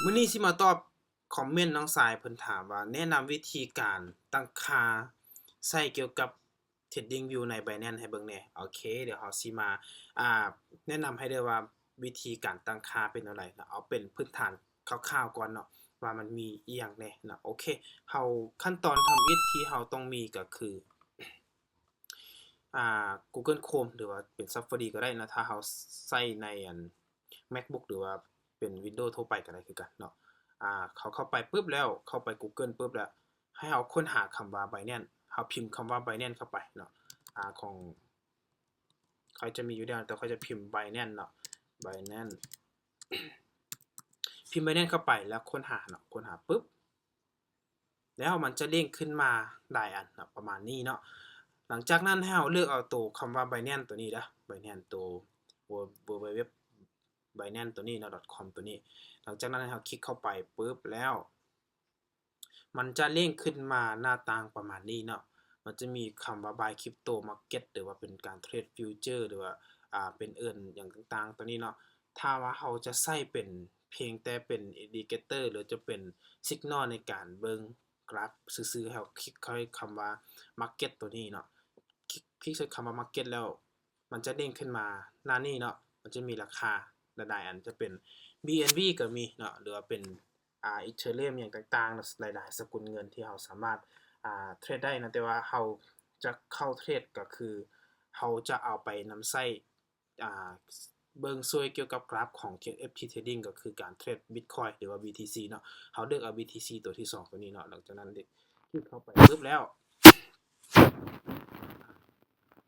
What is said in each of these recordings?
มื้อนี้สิมาตอบคอมเมนต์น้องสายเพิ่นถามว่าแนะนำวิธีการตั้งค่าใช้เกี่ยวกับ TradingView ใน Binance ให้เบิ่งแหน่โอเคเดี๋ยวเราสิมาอ่าแนะนำให้เด้อว่าวิธีการตั้งค่าเป็นจั่งใดเนาะเอาเป็นพื้นฐานคร่าวๆก่อนเนาะว่ามันมีอิหยังแหน่เนาะโอเคเราขั้นตอนทำอิฐที่เราต้องมีก็คือGoogle Chrome หรือว่าเป็น Safari ก็ได้นะถ้าเราใช้ในMacBook หรือว่าเป็น Windows ทั่วไปก็ได้คือกันเนาะเขาเข้าไปปุ๊บแล้วเข้าไป Google ปุ๊บแล้วให้เราค้นหาคำว่า Binance เราพิมพ์คำว่า Binance เข้าไปเนาะของเขาจะมีอยู่แล้วแต่เขาจะพิมพ์ Binance เนาะ Binance พิมพ์ Binance เข้าไปแล้วค้นหาเนาะค้นหาปุ๊บแล้วมันจะเด้งขึ้นมาหลายอันเนาะประมาณนี้เนาะหลังจากนั้นให้เราเลือกเอาตัวคำว่า Binance ตัวนี้เด้อ Binance ตัว www Binance ตัวนี้เนาะ .com ตัวนี้หลังจากนั้นให้เราคลิกเข้าไปปุ๊บแล้วมันจะเด้งขึ้นมาหน้าต่างประมาณนี้เนาะมันจะมีคำว่า Buy Crypto Market หรือว่าเป็นการเทรดฟิวเจอร์หรือว่าเป็นเอิ้นหยังต่างๆตัวนี้เนาะถ้าว่าเราจะใช้เป็นเพียงแต่เป็น Indicator หรือจะเป็น Signal ในการเบิ่งกราฟซื่อๆให้เราคลิกเข้าคำว่า Market ตัวนี้เนาะคลิกใส่คำว่า Market แล้วมันจะเด้งขึ้นมาหน้านี้เนาะมันจะมีราคาหลายๆอันจะเป็น BNB ก็มีเนาะหรือว่าเป็นEthereum อย่างต่างๆหลายๆสกุลเงินที่เราสามารถเทรดได้นะแต่ว่าเราจะเข้าเทรดก็คือเราจะเอาไปนำใช้เบิ่งช่วยเกี่ยวกับกราฟของ FT Trading ก็คือการเทรด Bitcoin หรือว่า BTC เนาะเราเลือกเอา BTC ตัวที่2ตัวนี้เนาะหลังจากนั้นคลิกเข้าไปปึ๊บแล้ว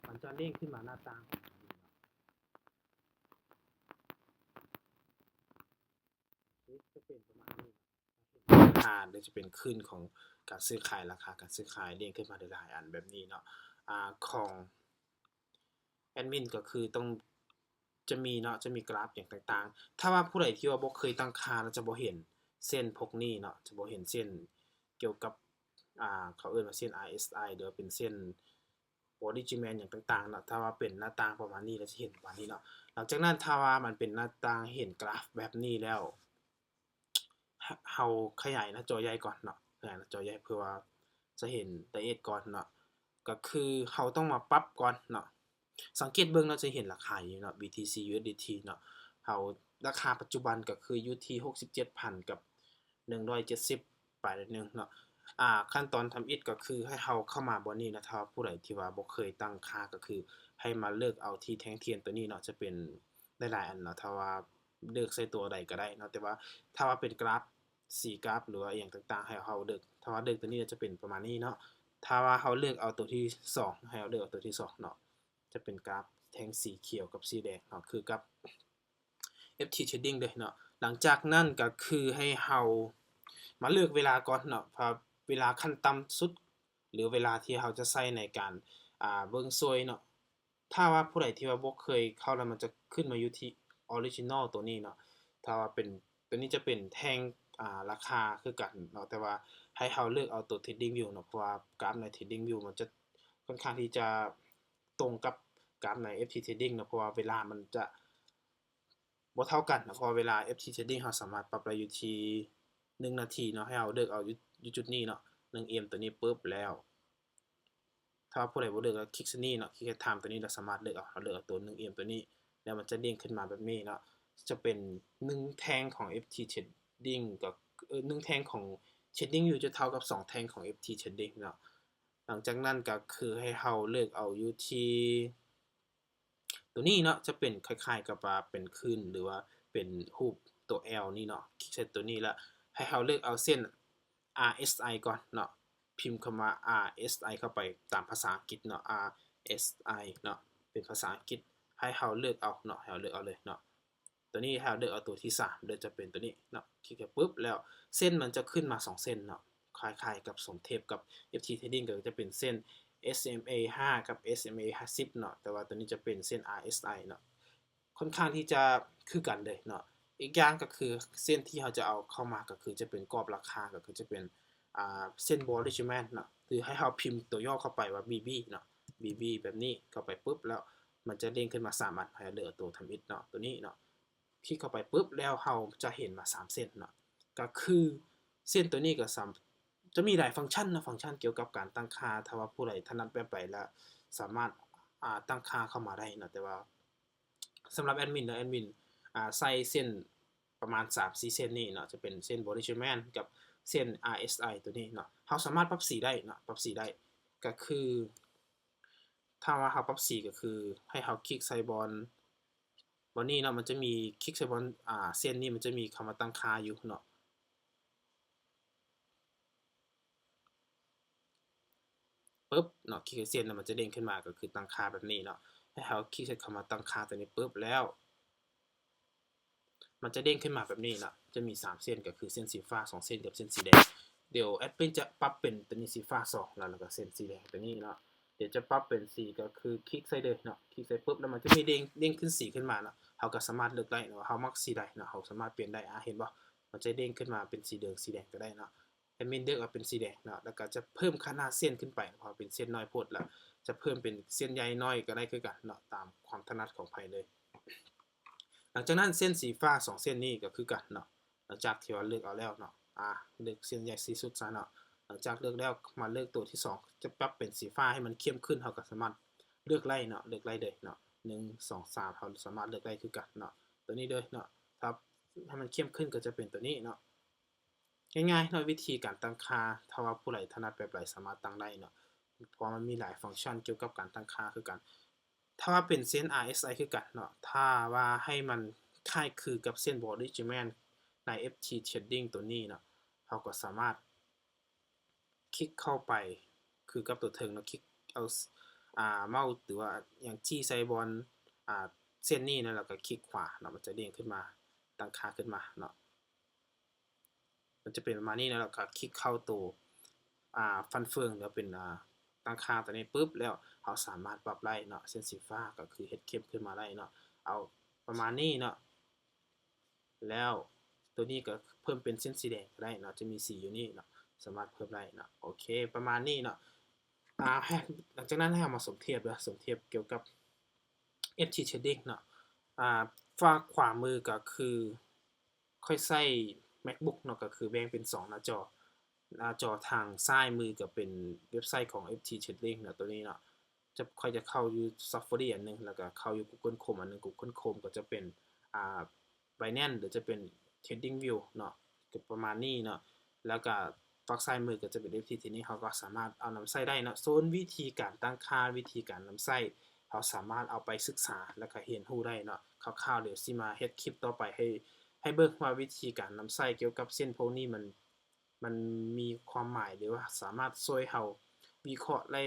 มันจะเด้งขึ้นมาหน้าต่างจะเป็นประมาณนี้หรือจะเป็นขึ้นของการซื้อขายราคาการซื้อขายเด้งขึ้นมาหลายๆอันแบบนี้เนาะของแอดมินก็คือต้องจะมีเนาะจะมีกราฟอย่างต่างๆถ้าว่าผู้ใดที่ว่าบ่เคยตั้งค่าแล้วจะบ่เห็นเส้นพวกนี้เนาะจะบ่เห็นเส้นเกี่ยวกับเขาเอิ้นว่าเส้น RSI หรือว่าเป็นเส้น Bollinger อย่างต่างๆเนาะถ้าว่าเป็นหน้าต่างประมาณนี้เราจะเห็นประมาณนี้เนาะหลังจากนั้นถ้าว่ามันเป็นหน้าต่างเห็นกราฟแบบนี้แล้วเราขยายหน้าจอใหญ่ก่อนเนาะขยายหน้าจอใหญ่เพื่อว่าจะเห็นละเอียดก่อนเนาะก็คือเราต้องมาปรับก่อนเนาะสังเกตเบิ่งเราจะเห็นราคาอยู่เนาะ BTC USDT เนาะเราราคาปัจจุบันก็คืออยู่ที่ 67,000 กับ170ปลายนึงเนาะขั้นตอนทำอิฐก็คือให้เราเข้ามาบนนี้นะถ้าผู้ใดที่ว่าบ่เคยตั้งค่าก็คือให้มาเลือกเอาที่แท่งเทียนตัวนี้เนาะจะเป็นหลายๆอันเนาะถ้าว่าเลือกใส่ตัวใดก็ได้เนาะแต่ว่าถ้าว่าเป็นกราฟ4กราฟหรือว่าอหยังต่างๆให้เราเลือกถ้าว่าเลือกตัวนี้จะเป็นประมาณนี้เนาะถ้าว่าเราเลือกเอาตัวที่2ให้เราเลือกเอาตัวที่2เนาะจะเป็นกราฟแท่งสีเขียวกับสีแดงเนาะคือกับ FT Trading เลยเนาะหลังจากนั้นก็คือให้เรามาเลือกเวลาก่อนเนาะพอเวลาขั้นต่ำสุดหรือเวลาที่เราจะใช้ในการเบิ่งซวยเนาะถ้าว่าผู้ใดที่ว่าบ่เคยเข้าแล้วมันจะขึ้นมาอยู่ที่ Original ตัวนี้เนาะถ้าว่าเป็นตัวนี้จะเป็นแท่งราคาคือกันเนาะแต่ว่าให้เราเลือกเอาตัว TradingView เนาะเพราะว่ากราฟใน TradingView มันจะค่อนข้างที่จะตรงกับกราฟใน FT Trading เนาะเพราะว่าเวลามันจะบ่เท่ากันนะเพราะเวลา FT Trading เราสามารถปรับได้อยู่ที่1นาทีเนาะให้เราเลือกเอาอยู่จุดนี้เนาะ 1M ตัวนี้ปุ๊บแล้วถ้าผู้ใดบ่เลือกก็คลิกที่นี่เนาะคลิกที่ Time ตัวนี้เราสามารถเลือกเอาเราเลือกเอาตัว 1M ตัวนี้แล้วมันจะเด้งขึ้นมาแบบนี้เนาะจะเป็น1แท่งของ FT Trading กับ1แท่งของ TradingView จะเท่ากับ2แท่งของ FT Trading เนาะหลังจากนั้นก็คือให้เราเลือกเอาอยู่ที่ตัวนี้เนาะจะเป็นคล้ายๆกับว่าเป็นคลื่นหรือว่าเป็นรูปตัว L นี่เนาะคลิกใส่ตัวนี้แล้วให้เราเลือกเอาเส้น RSI ก่อนเนาะพิมพ์คำว่า RSI เข้าไปตามภาษาอังกฤษเนาะ RSI เนาะเป็นภาษาอังกฤษให้เราเลือกเอาเนาะให้เราเลือกเอาเลยเนาะตัวนี้ให้เราเลือกเอาตัวที่3โดยจะเป็นตัวนี้เนาะคลิกไปปุ๊บแล้วเส้นมันจะขึ้นมา2เส้นเนาะคล้ายๆกับสมเทปกับ FT Trading ก็จะเป็นเส้น SMA 5กับ SMA 50เนาะแต่ว่าตัวนี้จะเป็นเส้น RSI เนาะค่อนข้างที่จะคือกันเลยเนาะอีกอย่างก็คือเส้นที่เราจะเอาเข้ามาก็คือจะเป็นกรอบราคาก็คือจะเป็นเส้น Bollinger Band เนาะคือให้เราพิมพ์ตัวย่อเข้าไปว่า BB เนาะ BB แบบนี้เข้าไปปุ๊บแล้วมันจะเด้งขึ้นมา3อันให้เลือกตัวทำอิฐเนาะตัวนี้เนาะคลิกเข้าไปปุ๊บแล้วเราจะเห็นมา3เส้นเนาะ ก็คือเส้นตัวนี้ก็จะมีหลายฟังก์ชันนะฟังก์ชันเกี่ยวกับการตั้งค่าถ้าว่าผู้ใดถนัดแบบใดแล้วสามารถตั้งค่าเข้ามาได้นะแต่ว่าสำหรับแอดมินนะแอดมินใส่เส้นประมาณ 3-4 เส้นนี้เนาะจะเป็นเส้น Body Shaman กับเส้น RSI ตัวนี้เนาะเราสามารถปรับสีได้เนาะปรับสีได้ก็คือถ้าว่าเราปรับสีก็คือให้เราคลิกใส่บอลนี้เนาะมันจะมีคลิกใส่บอลเส้นนี้มันจะมีคำว่าตั้งค่าอยู่เนาะปึ๊บเนาะคลิกเส้นมันจะเด้งขึ้นมาก็คือตั้งค่าแบบนี้เนาะให้เราคลิกใส่คำว่าตั้งค่าตัวนี้ปึ๊บแล้วมันจะเด้งขึ้นมาแบบนี้เนาะจะมี3เส้นก็คือเส้นสีฟ้า2เส้นกับเส้นสีแดงเดี๋ยวแอดมินจะปรับเป็นตัวนี้สีฟ้า2แล้วก็เส้นสีแดงตัวนี้เนาะเดี๋ยวจะปรับเป็นสีก็คือคลิกใส่เลยเนาะคลิกใส่ปึ๊บแล้วมันจะมีเด้งขึ้นสีขึ้นมาเนาะเราก็สามารถเลือกได้เนาะเรามักสีใดเนาะเราสามารถเปลี่ยนได้เห็นบ่มันจะเด้งขึ้นมาเป็นสีเหลืองสีแดงก็ได้เนาะแอดมินเลือกเอาเป็นสีแดงเนาะแล้วก็จะเพิ่มขนาดเส้นขึ้นไปพอเป็นเส้นน้อยโพดแล้วจะเพิ่มเป็นเส้นใหญ่น้อยก็ได้คือกันเนาะตามความถนัดของใครเลยหลังจากนั้นเส้นสีฟ้า2เส้นนี้ก็คือกันเนาะหลังจากที่ว่าเลือกเอาแล้วเนาะเลือกเส้นใหญ่สีสุดซะเนาะหลังจากเลือกแล้วมาเลือกตัวที่2จะปรับเป็นสีฟ้าให้มันเข้มขึ้นเราก็สามารถเลือกไล่เนาะเลือกไล่เลยเนาะ1 2 3เราสามารถเลือกได้คือกันเนาะตัวนี้เลยเนาะถ้าให้มันเข้มขึ้นก็จะเป็นตัวนี้เนาะง่ายๆเนาะวิธีการตั้งค่าถ้าว่าผู้ใดถนัดแบบใดสามารถตั้งได้เนาะเพราะมันมีหลายฟังก์ชันเกี่ยวกับการตั้งค่าคือกันถ้าว่าเป็นเส้น RSI คือกันเนาะถ้าว่าให้มันคล้ายคือกับเส้น Body Shaman ใน FT Trading ตัวนี้เนาะเราก็สามารถคลิกเข้าไปคือกับตัวเทิงเนาะคลิกเอาเมาส์หรือว่าอย่างจี้ใส่บอลเส้นนี้นะแล้วก็คลิกขวาเนาะมันจะเด้งขึ้นมาตั้งค่าขึ้นมาเนาะมันจะเป็นประมาณนี้นะแล้วก็คลิกเข้าตัวฟันเฟืองแล้วเป็นตั้งค่าตัวนี้ปุ๊บแล้วเราสามารถปรับได้เนาะเส้นสีฟ้าก็คือเฮ็ดเข้มขึ้นมาได้เนาะเอาประมาณนี้เนาะแล้วตัวนี้ก็เพิ่มเป็นเส้นสีแดงก็ได้เนาะจะมีสีอยู่นี่เนาะสามารถเพิ่มได้เนาะโอเคประมาณนี้เนาะหลังจากนั้นให้เรามาสมเทียบเกี่ยวกับ FT Trading เนาะฝั่งขวามือก็คือค่อยใช้ MacBook เนาะก็คือแบ่งเป็น2หน้าจอทางซ้ายมือก็เป็นเว็บไซต์ของ FT Trading เนาะตัวนี้เนาะค่อยจะเข้าอยู่ Safari อันนึงแล้วก็เข้าอยู่ Google Chrome อันนึง Google Chrome ก็จะเป็นBinance หรือจะเป็น TradingView เนาะก็ประมาณนี้เนาะแล้วก็ฝั่งซ้ายมือก็จะเป็น FT ทีนี้เขาก็สามารถเอานำใช้ได้เนาะส่วนวิธีการตั้งค่าวิธีการนำใช้เราสามารถเอาไปศึกษาแล้วก็เรียนรู้ได้เนาะคร่าวๆเดี๋ยวสิมาเฮ็ดคลิปต่อไปให้เบิ่งว่าวิธีการนำใช้เกี่ยวกับเส้นพวกนี้มันมีความหมายหรือว่าสามารถช่วยเราวิเคราะห์ได้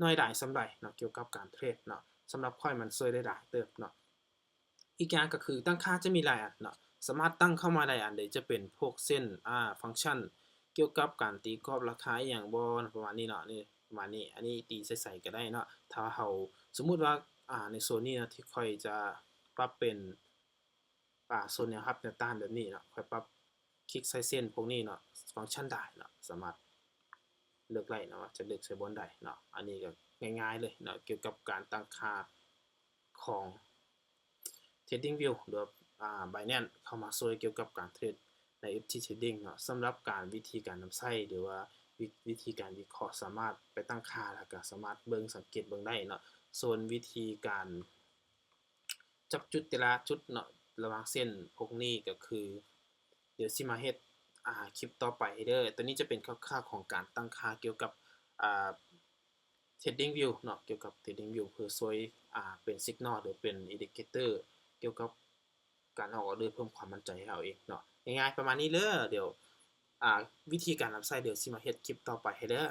น้อยหลายส่ำใดเนาะเกี่ยวกับการเทรดเนาะสำหรับข้อยมันช่วยได้หลายเติบเนาะอีกอย่างก็คือตั้งค่าจะมีหลายอันเนาะสามารถตั้งเข้ามาได้อันใดจะเป็นพวกเส้นฟังก์ชันเกี่ยวกับการตีกรอบราคาอหยังบ่ประมาณนี้เนาะนี่ประมาณนี้อันนี้ตีใสๆก็ได้เนาะถ้าเราสมมุติว่าในโซนนี้นะที่ค่อยจะปรับเป็นโซนแนวรับแนวต้านแบบนี้เนาะค่อยปรับคลิกใส่เส้นพวกนี้เนาะฟังก์ชันได้เนาะสามารถเลือกได้เนาะว่าจะเลือกใส่บนใดเนาะอันนี้ก็ง่ายๆเลยเนาะเกี่ยวกับการตั้งค่าของ TradingView หรือว่าBinance เข้ามาช่วยเกี่ยวกับการเทรดใน FT Trading เนาะสำหรับวิธีการนำใช้หรือว่าวิธีการวิเคราะห์สามารถไปตั้งค่าแล้วก็สามารถเบิ่งสังเกตเบิ่งได้เนาะส่วนวิธีการจับจุดแต่ละจุดเนาะระหว่างเส้นพวกนี้ก็คือเดี๋ยวสิมาเฮ็ดคลิปต่อไปเด้อตัวนี้จะเป็นคร่าวๆของการตั้งค่าเกี่ยวกับอ่า TradingView เนาะเกี่ยวกับ TradingView เพื่อช่วยเป็น Signal หรือเป็น Indicator เกี่ยวกับการออกออเดอร์เพิ่มความมั่นใจให้เราเองเนาะง่ายๆประมาณนี้เด้อเดี๋ยววิธีการนำใช้เดี๋ยวสิมาเฮ็ดคลิปต่อไปให้เด้อ